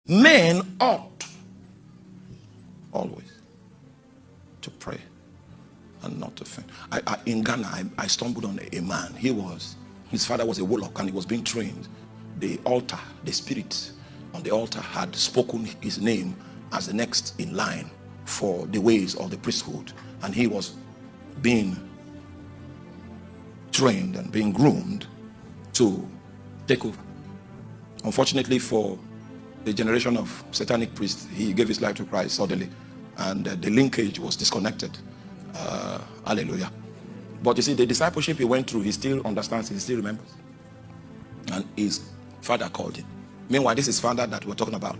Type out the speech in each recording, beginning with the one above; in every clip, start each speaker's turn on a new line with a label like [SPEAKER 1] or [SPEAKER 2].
[SPEAKER 1] Men ought always to pray and not to faint. In Ghana, I stumbled on a man. His father was a warlock and he was being trained. The altar, the spirit on the altar had spoken his name as the next in line for the ways of the priesthood. And he was being trained and being groomed to take over. Unfortunately for the generation of satanic priests, he gave his life to Christ suddenly, and the linkage was disconnected. Hallelujah. But you see, the discipleship he went through, he still understands, he still remembers. And his father called him. Meanwhile, this is father that we're talking about.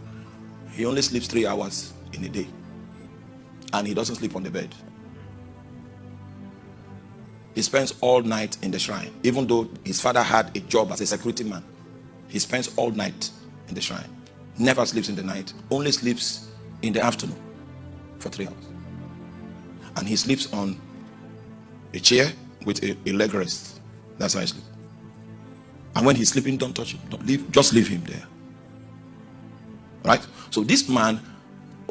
[SPEAKER 1] He only sleeps 3 hours in a day, and he doesn't sleep on the bed. He spends all night in the shrine. Even though his father had a job as a security man, he spends all night in the shrine. Never sleeps in the night, only sleeps in the afternoon for 3 hours. And he sleeps on a chair with a leg rest. That's how he sleeps. And when he's sleeping, don't touch him. Don't leave, just leave him there. Right? So this man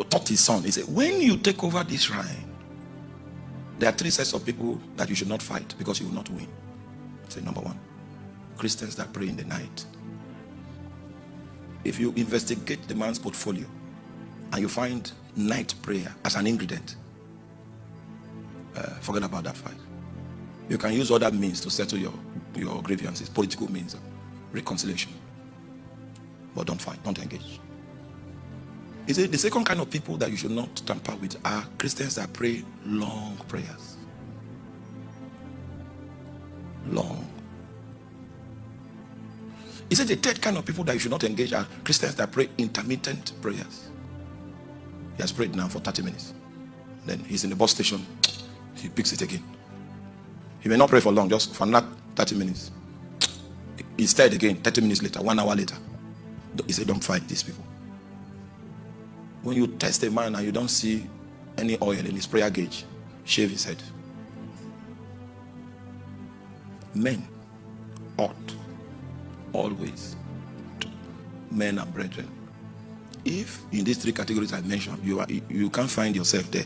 [SPEAKER 1] taught his son, he said, when you take over this shrine, there are 3 sets of people that you should not fight because you will not win. Say, number 1, Christians that pray in the night. If you investigate the man's portfolio and you find night prayer as an ingredient, forget about that fight. You can use other means to settle your grievances, political means of reconciliation. But don't fight, don't engage. He said the second kind of people that you should not tamper with are Christians that pray long prayers. Long. He said the third kind of people that you should not engage are Christians that pray intermittent prayers. He has prayed now for 30 minutes. Then he's in the bus station. He picks it again. He may not pray for long, just for another 30 minutes. He's stirred again 30 minutes later, 1 hour later. He said, don't fight these people. When you test a man and you don't see any oil in his prayer gauge, shave his head. Men ought always to, men and brethren. If in these 3 categories I mentioned, you can't find yourself there,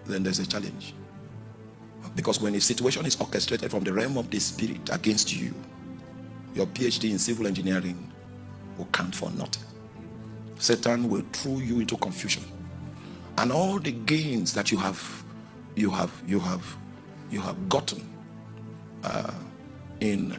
[SPEAKER 1] then there's a challenge. Because when a situation is orchestrated from the realm of the spirit against you, your PhD in civil engineering will count for nothing. Satan will throw you into confusion, and all the gains that you have gotten in